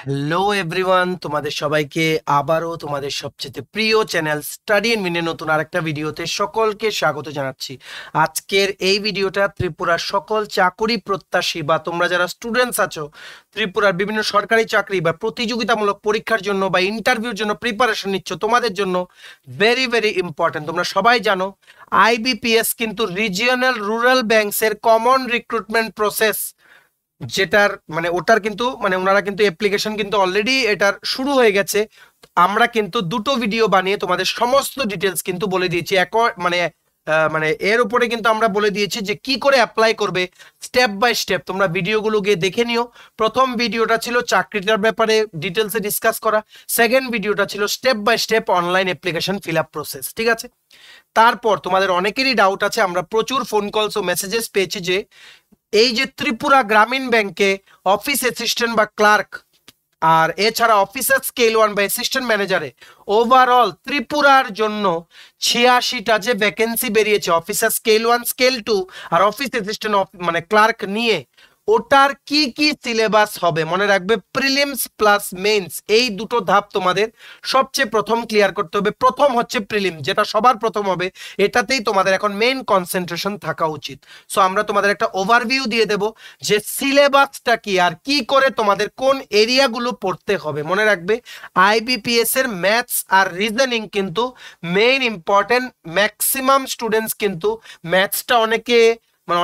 Hello everyone, তোমাদের সবাইকে আবারও তোমাদের সবচেয়ে প্রিয় চ্যানেল স্টাডি এন্ড মিনে নতুন আরেকটা ভিডিওতে সকলকে স্বাগত জানাচ্ছি। আজকের এই ভিডিওটা ত্রিপুরার সকল চাকরি প্রত্যাশী বা তোমরা যারা স্টুডেন্টস আছো, ত্রিপুরার বিভিন্ন সরকারি চাকরি বা প্রতিযোগিতামূলক পরীক্ষার জন্য বা ইন্টারভিউর জন্য প্রিপারেশন নিচ্ছ, তোমাদের জন্য ভেরি ভেরি ইম্পর্টেন্ট। তোমরা সবাই জানো আইবিপিএস কিন্তু রিজিওনাল রুরাল ব্যাংকসের কমন রিক্রুটমেন্ট প্রসেস, যেটার মানে ওটার কিন্তু মানে ওনারা কিন্তু অ্যাপ্লিকেশন কিন্তু অলরেডি এটার শুরু হয়ে গেছে। আমরা কিন্তু দুটো ভিডিও বানিয়ে তোমাদের সমস্ত ডিটেলস কিন্তু বলে দিয়েছি। মানে মানে এর উপরে কিন্তু আমরা বলে দিয়েছি যে কি করে অ্যাপ্লাই করবে স্টেপ বাই স্টেপ। তোমরা ভিডিওগুলো গিয়ে দেখে নিও। প্রথম ভিডিওটা ছিল চাকরিটার ব্যাপারে ডিটেলসে ডিসকাস করা, সেকেন্ড ভিডিওটা ছিল step by step online application fill up process, ঠিক আছে? তারপর তোমাদের অনেকেরই ডাউট আছে, আমরা প্রচুর ফোন কলস ও মেসেজেস পেয়েছি যে এই যে ত্রিপুরা গ্রামীণ ব্যাংকে অফিস অ্যাসিস্ট্যান্ট বা ক্লার্ক আর এছাড়া অফিসার স্কেল 1 বা অ্যাসিস্ট্যান্ট ম্যানেজারে ওভারঅল ত্রিপুরার জন্য 86টা যে ভ্যাকেন্সি বেরিয়েছে অফিসার স্কেল 1 স্কেল 2 আর অফিস অ্যাসিস্ট্যান্ট মানে ক্লার্ক নিয়ে, ওটার কি কি সিলেবাস হবে মনে রাখবে। প্রিলিমস প্লাস মেইনস এই দুটো ধাপ তোমাদের সবচেয়ে প্রথম ক্লিয়ার করতে হবে। প্রথম হচ্ছে প্রিলিম, যেটা সবার প্রথম হবে, এটাতেই তোমাদের এখন মেইন কনসেন্ট্রেশন থাকা উচিত। সো আমরা তোমাদের একটা ওভারভিউ দিয়ে দেব যে সিলেবাসটা কি আর কি করে তোমাদের কোন এরিয়াগুলো পড়তে হবে। মনে রাখবে আইবিপিএস এর ম্যাথস আর রিজনিং কিন্তু মেইন ইম্পর্টেন্ট। ম্যাক্সিমাম স্টুডেন্টস কিন্তু ম্যাথসটা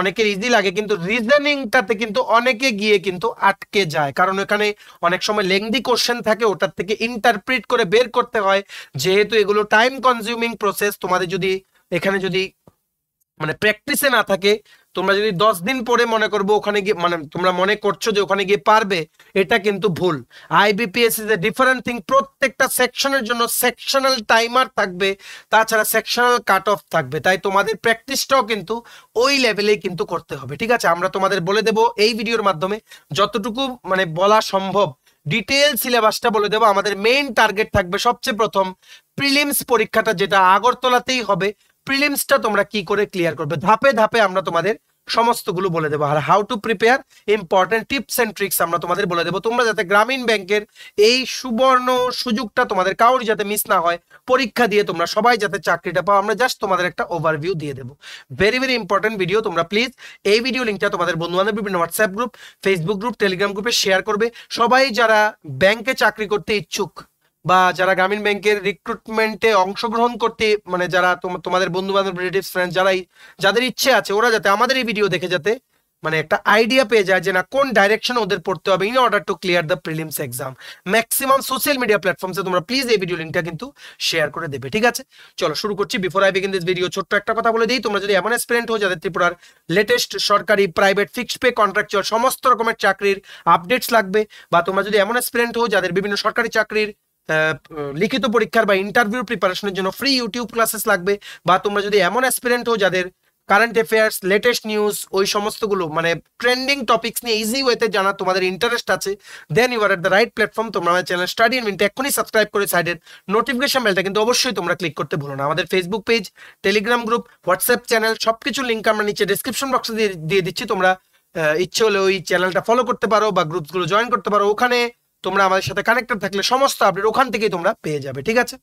অনেকের ইজি লাগে, কিন্তু রিজনিংটাতে কিন্তু অনেকে গিয়ে কিন্তু আটকে যায়, কারণ এখানে অনেক সময় লেংদি কোশ্চেন থাকে, ওটার থেকে ইন্টারপ্রিট করে বের করতে হয়। যেহেতু এগুলো টাইম কনজিউমিং প্রসেস, তোমাদের যদি এখানে যদি মানে প্র্যাকটিসে না থাকে, তোমরা যদি 10 দিন পরে মনে করবো ওখানে গিয়ে মানে তোমরা মনে করছো যে ওখানে গিয়ে পারবে, এটা কিন্তু ভুল। IBPS is a different thing. প্রত্যেকটা সেকশনের জন্য সেকশনাল টাইমার থাকবে, তাছাড়া সেকশনাল কাট অফ থাকবে, তাই তোমাদের প্র্যাকটিসটাও কিন্তু ওই লেভেলেই কিন্তু করতে হবে, ঠিক আছে? আমরা তোমাদের বলে দেব এই ভিডিওর মাধ্যমে যতটুকু মানে বলা সম্ভব ডিটেল সিলেবাসটা বলে দেবো। আমাদের মেইন টার্গেট থাকবে সবচেয়ে প্রথম প্রিলিমস পরীক্ষাটা, যেটা আগরতলাতেই হবে। প্রিলিমসটা তোমরা কি করে ক্লিয়ার করবে ধাপে ধাপে আমরা তোমাদের সমস্তগুলো বলে দেবো। আর how to prepare important tips and tricks আমরা তোমাদের বলে দেবো, তোমরা যাতে গ্রামীণ ব্যাংকের এই সুবর্ণ সুযোগটা তোমাদের কাউরি যাতে মিস না হয়, পরীক্ষা দিয়ে তোমরা সবাই যাতে চাকরিটা পাও। আমরা জাস্ট তোমাদের একটা ওভারভিউ দিয়ে দেবো। Very very important video. তোমরা প্লিজ এই ভিডিও লিঙ্কটা তোমাদের বন্ধু বান্ধব বিভিন্ন WhatsApp group, Facebook group, Telegram গ্রুপে শেয়ার করবে। সবাই যারা ব্যাংকে চাকরি করতে ইচ্ছুক বা যারা গ্রামীণ ব্যাংকের রিক্রুটমেন্টে অংশগ্রহণ করতে মানে যারা তোমাদের বন্ধু বান্ধব রিলেটিভস ফ্রেন্ডস যাদের ইচ্ছে আছে, ওরা যাতে আমাদের এই ভিডিও দেখে যাতে মানে একটা আইডিয়া পেয়ে যায় যে না কোন ডাইরেকশন ওদের পড়তে হবে in order to clear the prelims exam. Maximum social media প্ল্যাটফর্মসে তোমরা প্লিজ এই ভিডিও লিঙ্কটা কিন্তু শেয়ার করে দেবে, ঠিক আছে? চলো শুরু করছি। Before I begin this video ছোট্ট একটা কথা বলে দিই, তোমরা যদি এমন অ্যাসপিরেন্ট হও যাদের ত্রিপুরার লেটেস্ট সরকারি, প্রাইভেট, ফিক্সড পে, কন্ট্রাকচুয়াল সমস্ত রকমের চাকরির আপডেটস লাগবে, বা তোমরা যদি এমন অ্যাসপিরেন্ট হও যাদের বিভিন্ন সরকারি চাকরির লিখিত পরীক্ষার বা ইন্টারভিউ প্রিপারেশনের জন্য ফ্রি ইউটিউব ক্লাসেস লাগবে, বা তোমরা যদি এমন অ্যাসপিরেন্ট হও যাদের কারেন্ট অ্যাফেয়ার্স, লেটেস্ট নিউজ, ওই সমস্তগুলো মানে ট্রেন্ডিং টপিকস নিয়ে ইজি ওয়েতে জানা তোমাদের ইন্টারেস্ট আছে, then you are at the right platform. তোমরা আমাদের চ্যানেল স্টাডি এন্ড মিন্ট এক্ষুনি সাবস্ক্রাইব করে সাইডের নোটিফিকেশন বেলটা কিন্তু অবশ্যই তোমরা ক্লিক করতে ভুলো না। আমাদের Facebook page, Telegram group, WhatsApp channel সবকিছু লিঙ্ক আমরা নিচে ডিসক্রিপশন বক্সে দিয়ে দিচ্ছি। তোমরা ইচ্ছে হলে ওই চ্যানেলটা ফলো করতে পারো বা গ্রুপসগুলো জয়েন করতে পারো। ওখানে তোমরা আমাদের সাথে কানেক্টেড থাকলে সমস্ত আপডেট ওখান থেকেই তোমরা পেয়ে যাবে, ঠিক আছে?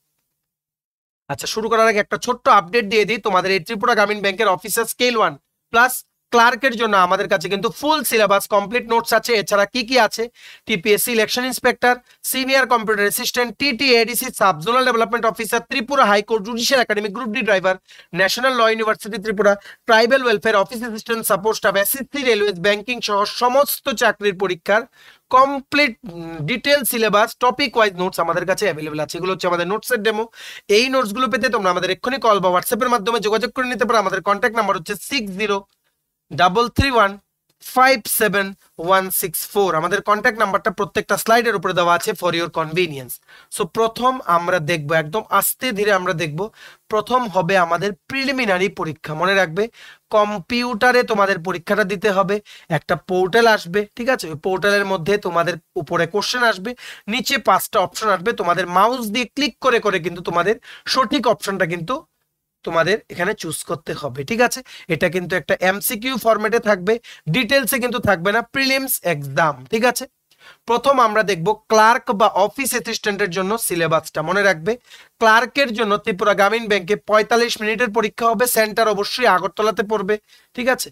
আচ্ছা, শুরু করার আগে একটা ছোট্ট আপডেট দিয়ে দিই। তোমাদের এই ত্রিপুরা গ্রামীণ ব্যাংকের অফিসার স্কেল 1 প্লাস ক্লার্কের জন্য আমাদের কাছে কিন্তু ফুল সিলেবাস কমপ্লিট নোটস আছে। এছাড়া কি কি আছে: TPSC election inspector, senior computer assistant, TTADC sub zonal development officer, Tripura high court judicial academy group D driver, national law university Tripura, tribal welfare office assistant, support staff, SSC, railways, banking সহ সমস্ত চাকরির পরীক্ষার complete detail syllabus, topic wise notes আমাদের কাছে available আছে। এগুলো হচ্ছে আমাদের নোটসের ডেমো। এই নোটসগুলো পেতে তোমরা আমাদের এক্ষুনি কল বা হোয়াটসঅ্যাপের মাধ্যমে যোগাযোগ করে নিতে পারো। আমাদের কন্ট্যাক্ট নাম্বার হচ্ছে 6033157164। আমাদের কন্ট্যাক্ট নাম্বারটা প্রত্যেকটা স্লাইডের উপরে দেওয়া আছে ফর ইউর কনভিনিয়েন্স। সো প্রথম আমরা দেখব, একদম আস্তে ধীরে আমরা দেখব। প্রথম হবে আমাদের প্রিলিমিনারি পরীক্ষা। মনে রাখবে কম্পিউটারে তোমাদের পরীক্ষাটা দিতে হবে। একটা পোর্টাল আসবে, ঠিক আছে? ওই পোর্টালের মধ্যে তোমাদের উপরে কোশ্চেন আসবে, নিচে 5টা অপশন আসবে। তোমাদের মাউস দিয়ে ক্লিক করে করে কিন্তু তোমাদের সঠিক অপশনটা কিন্তু তোমাদের এখানে চুজ করতে হবে, ঠিক আছে? এটা কিন্তু একটা এমসিকিউ ফরম্যাটে থাকবে, ডিটেলসে কিন্তু থাকবে না, প্রিলিমস এক্সাম, ঠিক আছে? প্রথম আমরা দেখব ক্লার্ক বা অফিস অ্যাসিস্ট্যান্টের জন্য সিলেবাসটা। মনে রাখবে ক্লার্কের জন্য ত্রিপুরা গ্রামীণ ব্যাংকে 45 মিনিটের পরীক্ষা হবে, সেন্টার অবশ্যই আগরতলাতে পড়বে। ঠিক আছে,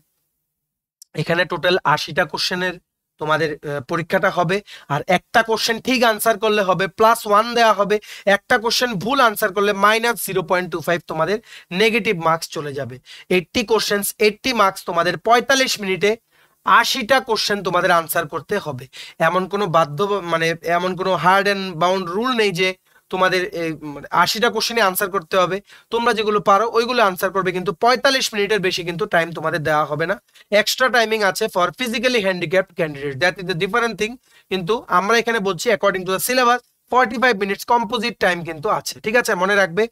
এখানে টোটাল 80টা কোশ্চেনের তোমাদের পরীক্ষাটা হবে, আর একটা কোশ্চেন ঠিক আনসার করলে হবে +1 দেওয়া হবে, একটা কোশ্চেন ভুল আনসার করলে -0.25 তোমাদের নেগেটিভ মার্কস চলে যাবে। 80 কোশ্চেন্স 80 মার্কস, তোমাদের 45 মিনিটে 80টা কোশ্চেন তোমাদের আনসার করতে হবে। এমন কোনো মানে এমন কোনো হার্ড অ্যান্ড বাউন্ড রুল নেই যে তোমাদের 80টা কোশ্চেনই আনসার করতে হবে। তোমরা যেগুলো পারো ওইগুলো আনসার করবে, কিন্তু 45 মিনিটের বেশি কিন্তু টাইম তোমাদের দেওয়া হবে না। এক্সট্রা টাইমিং আছে for physically handicapped candidate, that is the different thing. কিন্তু আমরা এখানে বলছি according to the syllabus 45 minutes composite time কিন্তু আছে। ঠিক আছে, মনে রাখবে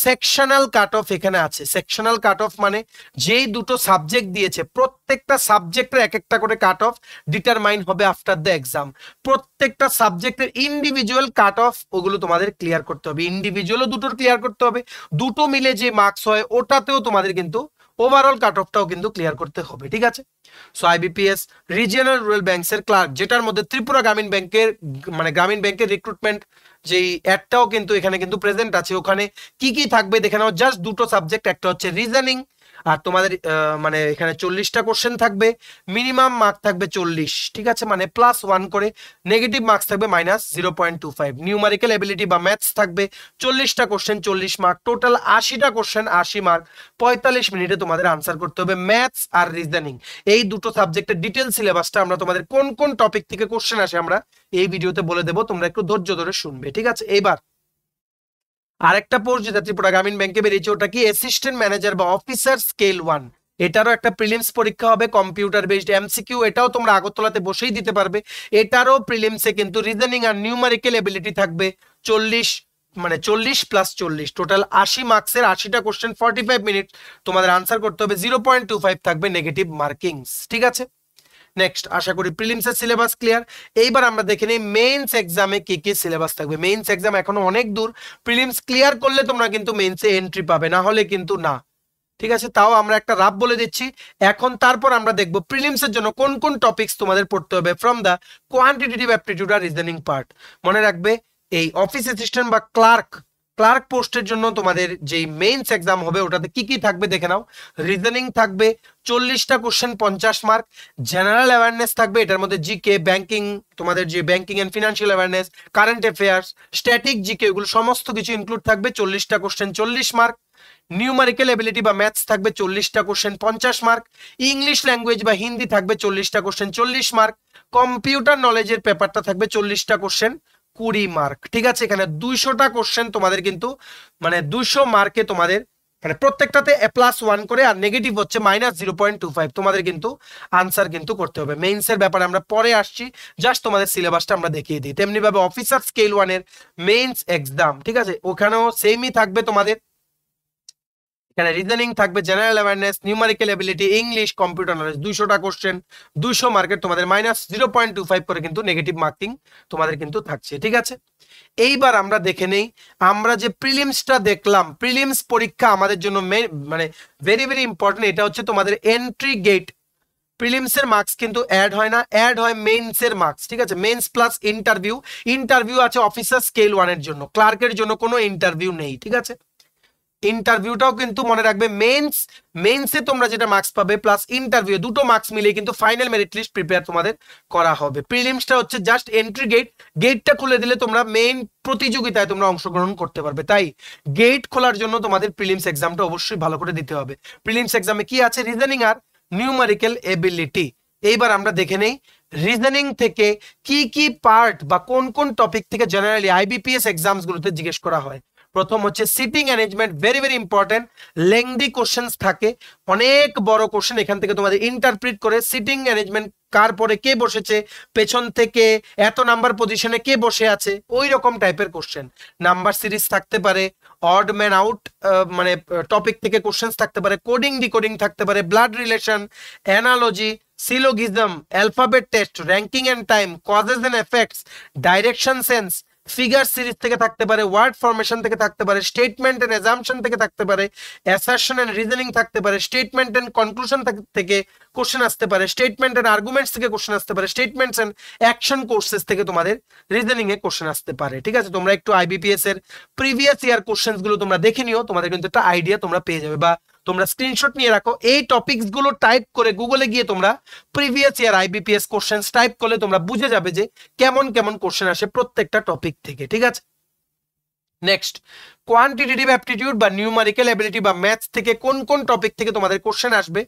সেকশনাল কাট অফ এখানে আছে। সেকশনাল কাট অফ মানে যেই দুটো সাবজেক্ট দিয়েছে প্রত্যেকটা সাবজেক্টের এক একটা করে কাট অফ ডিটারমাইন হবে আফটার দ্য এক্সাম। প্রত্যেকটা সাবজেক্টের ইন্ডিভিজুয়াল কাট অফ ওগুলো তোমাদের ক্লিয়ার করতে হবে, ইন্ডিভিজুয়ালও দুটোর ক্লিয়ার করতে হবে, দুটো মিলে যে মার্কস হয় ওটাতেও তোমাদের কিন্তু ওভারঅল কাট অফটাও কিন্তু ক্লিয়ার করতে হবে। ঠিক আছে, সো আইবিপিএস রিজিয়নাল রুরাল ব্যাংকসের ক্লার্ক, যেটার মধ্যে ত্রিপুরা গ্রামীণ ব্যাংকের মানে গ্রামীণ ব্যাংকের রিক্রুটমেন্ট যেই অ্যাডটাও কিন্তু এখানে কিন্তু প্রেজেন্ট আছে। ওখানে কি কি থাকবে দেখে নাও, জাস্ট দুটো সাবজেক্ট, একটা হচ্ছে রিজনিং, আর তোমাদের মানে এখানে 40টা কোশ্চেন থাকবে, মিনিমাম মার্ক থাকবে 40। ঠিক আছে, মানে +1 করে, নেগেটিভ মার্কস থাকবে -0.25। নিউমারিক্যাল এবিলিটি বা ম্যাথস থাকবে 40টা কোশ্চেন 40 মার্ক, টোটাল 80টা কোশ্চেন 80 মার্ক, 45 মিনিটে তোমাদের আনসার করতে হবে। ম্যাথস আর রিজনিং এই দুটো সাবজেক্টের ডিটেল সিলেবাসটা আমরা তোমাদের কোন কোন টপিক থেকে কোশ্চেন আসে আমরা এই ভিডিওতে বলে দেবো, তোমরা একটু ধৈর্য ধরে শুনবে। ঠিক আছে, এইবার আরেকটা পোস্ট যেটা ত্রিপুরা গ্রামীণ ব্যাংকে বেরিয়েছে, ওটা কি অ্যাসিস্ট্যান্ট ম্যানেজার বা অফিসার স্কেল 1। এটারও একটা প্রিলিমস পরীক্ষা হবে, কম্পিউটার বেসড এমসিকিউ, এটাও তোমরা আগরতলাতে বসেই দিতে পারবে। এটারও প্রিলিমসে কিন্তু রিজনিং আর নিউমারিক্যাল এবিলিটি থাকবে 40, মানে 40 + 40, টোটাল 80 মার্কসের 80টা কোশ্চেন 45 মিনিট তোমাদের আনসার করতে হবে। 0.25 থাকবে নেগেটিভ মার্কিংস। ঠিক আছে, নেক্সট আশা করি প্রিলিমসের সিলেবাস ক্লিয়ার। এইবার আমরা দেখে নিই মেইনস এক্সামে কি কি সিলেবাস থাকবে। মেইনস এক্সাম এখনো অনেক দূর, প্রিলিমস ক্লিয়ার করলে তোমরা কিন্তু মেইনসে এন্ট্রি পাবে, না হলে কিন্তু না। ঠিক আছে, তাও আমরা একটা রাফ বলে দিচ্ছি এখন। তারপর আমরা দেখব প্রিলিমসের জন্য কোন কোন টপিকস তোমাদের পড়তে হবে ফ্রম দ্য কোয়ান্টিটেটিভ অ্যাপটিটিউড আর রিজনিং পার্ট। মনে রাখবে এই অফিস অ্যাসিস্ট্যান্ট বা ক্লার্ক পোস্টের জন্য তোমাদের যেই মেইনস এক্সাম হবে ওটাতে কি কি থাকবে দেখে নাও। রিজনিং থাকবে 40টা কোশ্চেন 50 মার্ক, জেনারেল অ্যাওয়ারনেস থাকবে, এটার মধ্যে জিকে, ব্যাংকিং, তোমাদের যে banking and financial awareness, current affairs, static GK, এগুলো সমস্ত কিছু ইনক্লুড থাকবে। 40টা কোশ্চেন 40 মার্ক। নিউমারিক্যাল এবিলিটি বা ম্যাথস থাকবে 40টা কোশ্চেন 50 মার্ক। ইংলিশ ল্যাঙ্গুয়েজ বা হিন্দি থাকবে 40টা কোশ্চেন 40 মার্ক। কম্পিউটার নলেজের পেপারটা থাকবে 40টা কোশ্চেন 20 মার্ক। ঠিক আছে, এখানে 200টা কোশ্চেন তোমাদের কিন্তু মানে 200 মার্কে তোমাদের মানে প্রত্যেকটাতে +1 করে, আর নেগেটিভ হচ্ছে -0.25 তোমাদের কিন্তু আনসার কিন্তু করতে হবে। মেইনসের ব্যাপারে আমরা পরে আসছি, জাস্ট তোমাদের সিলেবাসটা আমরা দেখিয়ে দিই। তেমনি ভাবে অফিসার স্কেল 1 এর মেইনস এক্সাম, ঠিক আছে, ওখানেও সেমই থাকবে তোমাদের। এখানে রিজনিং থাকবে, general awareness, numerical ability, English, computer knowledge, 200টা কোশ্চেন 200 মার্কেট, তোমাদের -0.25 করে কিন্তু নেগেটিভ মার্কিং তোমাদের কিন্তু থাকছে। ঠিক আছে, এইবার আমরা দেখে নেই, আমরা যে প্রিলিমসটা দেখলাম, প্রিলিমস পরীক্ষা আমাদের জন্য মানে ভেরি ভেরি ইম্পর্টেন্ট। এটা হচ্ছে তোমাদের এন্ট্রি গেট। প্রিলিমসের মার্কস কিন্তু অ্যাড হয় না, অ্যাড হয় মেইনসের মার্কস। ঠিক আছে, মেইনস প্লাস ইন্টারভিউ। ইন্টারভিউ আছে অফিসার স্কেল 1 এর জন্য, ক্লার্কের জন্য কোনো ইন্টারভিউ নেই। ঠিক আছে, ইন্টারভিউটাও কিন্তু মনে রাখবে মেইনসে তোমরা যেটা মার্কস পাবে প্লাস ইন্টারভিউ, দুটো মার্কস মিলে কিন্তু ফাইনাল মেরিট লিস্ট প্রিপেয়ার তোমাদের করা হবে। প্রিলিমসটা হচ্ছে জাস্ট এন্ট্রি গেটটা খুলে দিলে তোমরা মেইন প্রতিযোগিতায় তোমরা অংশগ্রহণ করতে পারবে। তাই গেট খোলার জন্য তোমাদের প্রিলিমস এক্সামটা অবশ্যই ভালো করে দিতে হবে। প্রিলিমস এক্সামে কি আছে, রিজনিং আর নিউমারিক্যাল এবিলিটি। এইবার আমরা দেখে নেই রিজনিং থেকে কি কি পার্ট বা কোন কোন টপিক থেকে জেনারেলি আইবিপিএস এক্সামস গুলোতে জিজ্ঞেস করা হয়। প্রথম হচ্ছে sitting arrangement, very very important. Lengthy questions থাকে, অনেক বড় কোশ্চেন, এখান থেকে তোমাদের ইন্টারপ্রিট করে সিটিং অ্যারেঞ্জমেন্ট কার পরে কে বসেছে, পেছন থেকে এত নাম্বার পজিশনে কে বসে আছে, ওই রকম টাইপের কোশ্চেন। নাম্বার সিরিজ থাকতে পারে, অড ম্যান আউট মানে টপিক থেকে কোশ্চেন্স থাকতে পারে, কোডিং ডিকোডিং থাকতে পারে, blood relation, analogy, syllogism, alphabet test, ranking and time, causes and effects, direction sense, figure series থেকে থাকতে পারে, ওয়ার্ড ফরমেশন থেকে থাকতে পারে, স্টেটমেন্ট এন্ড অ্যাজাম্পশন থেকে থাকতে পারে, অ্যাসারশন এন্ড রিজনিং থাকতে পারে, স্টেটমেন্ট এন্ড কনক্লুশন থেকে কোশ্চেন আসতে পারে, স্টেটমেন্ট এন্ড আর্গুমেন্টস থেকে কোশ্চেন আসতে পারে, স্টেটমেন্টস এন্ড অ্যাকশন কোর্সেস থেকে তোমাদের রিজনিং এ কোশ্চেন আসতে পারে। ঠিক আছে, তোমরা একটু আইবিপিএস এর প্রিভিয়াস ইয়ার কোশ্চেন্স গুলো তোমরা দেখে নিও, তোমাদের কিন্তু একটা আইডিয়া তোমরা পেয়ে যাবে, বা তোমরা স্ক্রিনশট নিয়ে রাখো। এই টপিকস গুলো টাইপ করে গুগলে গিয়ে তোমরা previous year IBPS questions type করলে তোমরা বুঝে যাবে যে কেমন কেমন কোশ্চেন আসে প্রত্যেকটা টপিক থেকে। ঠিক আছে, নেক্সট, কোয়ান্টিটেটিভ অ্যাপটিটিউড বা নিউমারিক্যাল অ্যাবিলিটি বা ম্যাথস থেকে কোন কোন টপিক থেকে তোমাদের কোশ্চেন আসবে?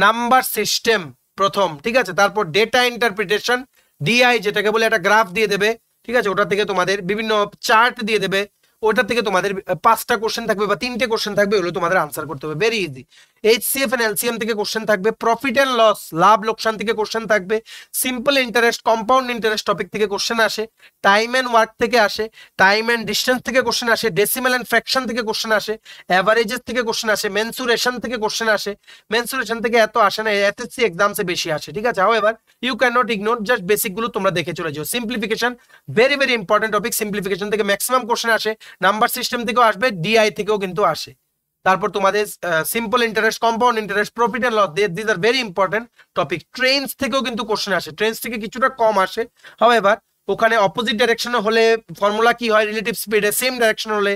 নাম্বার সিস্টেম প্রথম, ঠিক আছে, তারপর ডেটা ইন্টারপ্রিটেশন, ডিআই যেটাকে বলে একটা গ্রাফ দিয়ে দেবে, ঠিক আছে, ওটা থেকে তোমাদের বিভিন্ন চার্ট দিয়ে দেবে, ওটা থেকে তোমাদের 5টা কোশ্চেন থাকবে বা 3টে কোশ্চেন থাকবে, ওগুলো তোমাদের আনসার করতে হবে, very easy. HCF and LCM থেকে কোশ্চেন থাকবে, প্রফিট এন্ড লস লাভ লোকসান থেকে কোশ্চেন থাকবে, simple interest compound interest topic থেকে কোশ্চেন আসে, টাইম এন্ড ওয়ার্ক থেকে আসে, টাইম এন্ড ডিস্টেন্স থেকে কোশ্চেন আসে, ডেসিমাল এন্ড ফ্র্যাকশন থেকে কোশ্চেন আসে, অ্যাভারেজেস থেকে কোশ্চেন আসে, মেনসুরেশন থেকে কোশ্চেন আসে। মেনসুরেশন থেকে এত আসে না, এসএসসি এক্সামসে বেশি আসে। ঠিক আছে, however you can not ignore, just basic গুলো তোমরা দেখে চলে যাও। Simplification very very important topic, simplification থেকে ম্যাক্সিমাম কোশ্চেন আসে, নাম্বার সিস্টেম থেকেও আসবে, ডিআই থেকেও কিন্তু আসে। তারপর তোমাদের simple interest, compound interest, profit and loss, this are very important topic. Trains থেকেও কিন্তু কোশ্চেন আসে, ট্রেন্স থেকে কিছুটা কম আসে, হাউএভার ওখানে অপোজিট ডাইরেকশনে হলে ফর্মুলা কি হয়, রিলেটিভ স্পিডে সেম ডাইরেকশন হলে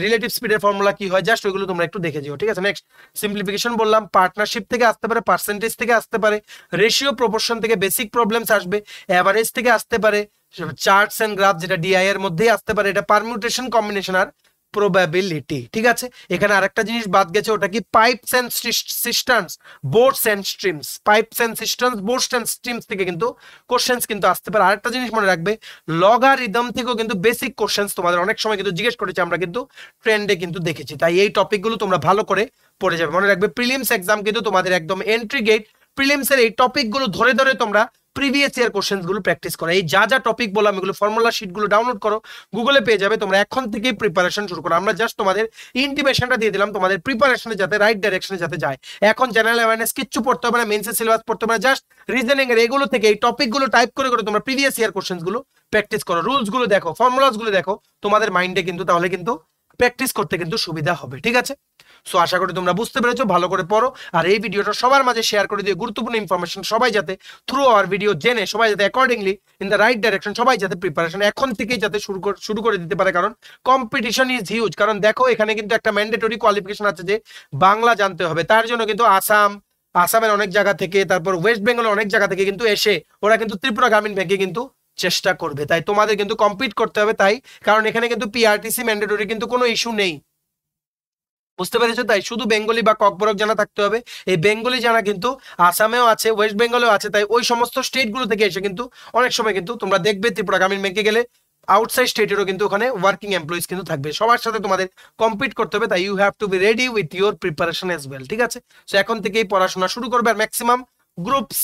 রিলেটিভ স্পিডের ফর্মুলা কি হয়, জাস্ট ওইগুলো তোমরা একটু দেখে যাও। ঠিক আছে, নেক্সট, সিম্পলিফিকেশন বললাম, পার্টনারশিপ থেকে আসতে পারে, পার্সেন্টেজ থেকে আসতে পারে, রেশিও প্রপোর্শন থেকে বেসিক প্রবলেমস আসবে, অ্যাভারেজ থেকে আসতে পারে, চার্টস এন্ড গ্রাফ যেটা ডিআই এর মধ্যেই আসতে পারে, এটা পারমিউটেশন কম্বিনেশন আর প্রবাবিলিটি। ঠিক আছে, এখানে আরেকটা জিনিস বাদ গেছে, ওটা কি pipes and systems, boards and streams, pipes and systems, boards and streams থেকে কিন্তু কোশ্চেন্স কিন্তু আসতে পারে। আরেকটা জিনিস মনে রাখবে, লগারিদম থেকেও কিন্তু বেসিক কোশ্চেন্স তোমাদের অনেক সময় কিন্তু জিজ্ঞেস করেছে, আমরা কিন্তু ট্রেন্ডে কিন্তু দেখেছি, তাই এই টপিকগুলো তোমরা ভালো করে পড়ে যাবে। মনে রাখবে প্রিলিমস এক্সাম কিন্তু তোমাদের একদম এন্ট্রি গেট, প্রিলিমসের এই টপিকগুলো ধরে ধরে তোমরা প্রিভিয়াস ইয়ার কোশ্চেন্স গুলো প্র্যাকটিস করো। এই যা যা টপিক বললাম এগুলো ফর্মুলা শিট গুলো ডাউনলোড করো, গুগলে পেয়ে যাবে, তোমরা এখন থেকেই প্রিপারেশন শুরু করো। আমরা জাস্ট তোমাদের ইন্টিমেশনটা দিয়ে দিলাম, তোমাদের প্রিপারেশনে যাতে রাইট ডাইরেকশনে যাতে যায়। এখন জেনারেল অ্যাওয়ারনেস কিচ্ছু পড়তে হবে না, মেন্সের সিলেবাস পড়তে হবে না, জাস্ট রিজনিং এর এগুলো থেকে এই টপিক গুলো টাইপ করে করে তোমরা প্রিভিয়াস ইয়ার কোশ্চেন্স গুলো প্র্যাকটিস করো, রুলস গুলো দেখো, ফর্মুলাস গুলো দেখো, তোমাদের মাইন্ডে কিন্তু তাহলে কিন্তু প্র্যাকটিস করতে কিন্তু সুবিধা হবে। ঠিক আছে, সো আশা করি তোমরা বুঝতে পেরেছো, ভালো করে পড়ো, আর এই ভিডিওটা সবার মাঝে শেয়ার করে দিও, গুরুত্বপূর্ণ ইনফরমেশন সবাই যাতে থ্রু আওয়ার ভিডিও জেনে সবাই যাতে accordingly in the right direction সবাই যাতে প্রিপারেশন এখন থেকেই যাতে শুরু করে দিতে পারে, কারণ কম্পিটিশন ইজ হিউজ। কারণ দেখো এখানে কিন্তু একটা ম্যান্ডেটরি কোয়ালিফিকেশন আছে যে বাংলা জানতে হবে, তার জন্য কিন্তু আসামের অনেক জায়গা থেকে, তারপর ওয়েস্ট বেঙ্গলের অনেক জায়গা থেকে কিন্তু এসে ওরা কিন্তু ত্রিপুরা গ্রামীণ ব্যাংকে কিন্তু চেষ্টা করবে, তাই তোমাদের কিন্তু কম্পিট করতে হবে, তাই কারণ এখানে কিন্তু পিআরটিসি ম্যান্ডেটরি কিন্তু কোনো ইস্যু নেই, বুঝতে পেরেছো? তাই শুধু বেঙ্গলি বা ককবরক জানা থাকতে হবে। এই বেঙ্গলি জানা কিন্তু আসামেও আছে, ওয়েস্ট বেঙ্গলেও আছে, তাই ওই সমস্ত স্টেটগুলো থেকে এসে কিন্তু অনেক সময় কিন্তু তোমরা দেখবে ত্রিপুরা গ্রামীণ ব্যাংকে গেলে আউটসাইড স্টেটেরও কিন্তু ওখানে ওয়ার্কিং এমপ্লয়িজ কিন্তু থাকবে, সবার সাথে তোমাদের কম্পিট করতে হবে, তাই you have to be ready with your preparation as well. ঠিক আছে, সো এখন থেকেই পড়াশোনা শুরু করবে, আর ম্যাক্সিমাম গ্রুপস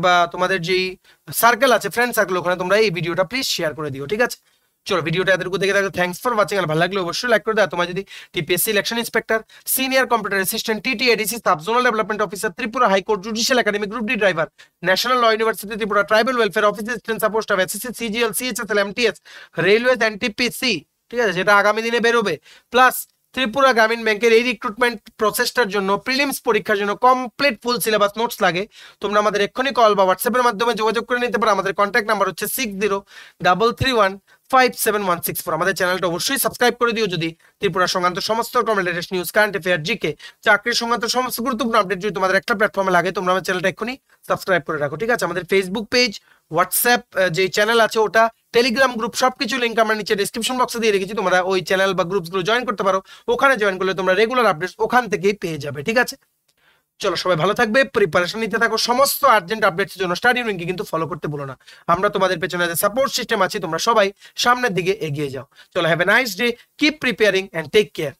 বা তোমাদের যেই সার্কেল আছে, ফ্রেন্ড সার্কেল, ওখানে তোমরা এই ভিডিওটা প্লিজ শেয়ার করে দিও। ঠিক আছে, চলো ভিডিওটা এতটুকু দেখে থাকলে থ্যাঙ্কস ফর ওয়াচিং, আর ভালো লাগলে অবশ্যই লাইক করে দাও। তোমার যদি TPSC election inspector, senior computer assistant, TTADC, sub zonal development officer, Tripura high court judicial academy, group D driver, national law university Tripura, tribal welfare office assistant support staff, SSC, CGL, CHSL, MTS, railways, NTPC, ঠিক আছে, যেটা আগামী দিনে বেরোবে, plus Tripura গ্রামীণ ব্যাংকের এই recruitment প্রসেসটার জন্য, প্রিলিমস পরীক্ষার জন্য কমপ্লিট ফুল সিলেবাস নোটস লাগে, তোমরা আমাদের এক্ষুনি কল বা হোয়াটসঅ্যাপের মাধ্যমে যোগাযোগ করে নিতে পারো। আমাদের কন্ট্যাক্ট নাম্বার হচ্ছে 6033157164। আমাদের চ্যানেলটা অবশ্যই সাবস্ক্রাইব করে দিও যদি ত্রিপুরা সংক্রান্ত সমস্ত রকম latest news, current affair, GK, চাকরির সংক্রান্ত সমস্ত গুরুত্বপূর্ণ আপডেট যদি তোমাদের একটা প্ল্যাটফর্মে লাগে, তোমরা আমার চ্যানেলটা এক্ষুনি সাবস্ক্রাইব করে রাখো। ঠিক আছে, আমাদের ফেসবুক পেজ, হোয়াটসঅ্যাপ যে চ্যানেল আছে ওটা, টেলিগ্রাম গ্রুপ, সবকিছু লিঙ্ক আমরা নিচে ডেসক্রিপশন বক্সে দিয়ে রেখেছি, তোমরা ওই চ্যানেল বা গ্রুপসগুলো জয়েন করতে পারো, ওখানে জয়েন করলে তোমরা রেগুলার আপডেটস ওখান থেকেই পেয়ে যাবে। ঠিক আছে, চলো সবাই ভালো থাকবে, প্রিপারেশন নিতে থাকো, সমস্ত আর্জেন্ট আপডেটসের জন্য স্টাডি উইংকে কিন্তু ফলো করতে ভুলো না, আমরা তোমাদের পেছনে যে সাপোর্ট সিস্টেম আছে, তোমরা সবাই সামনের দিকে এগিয়ে যাও। চলো, have a nice day, keep preparing and take care.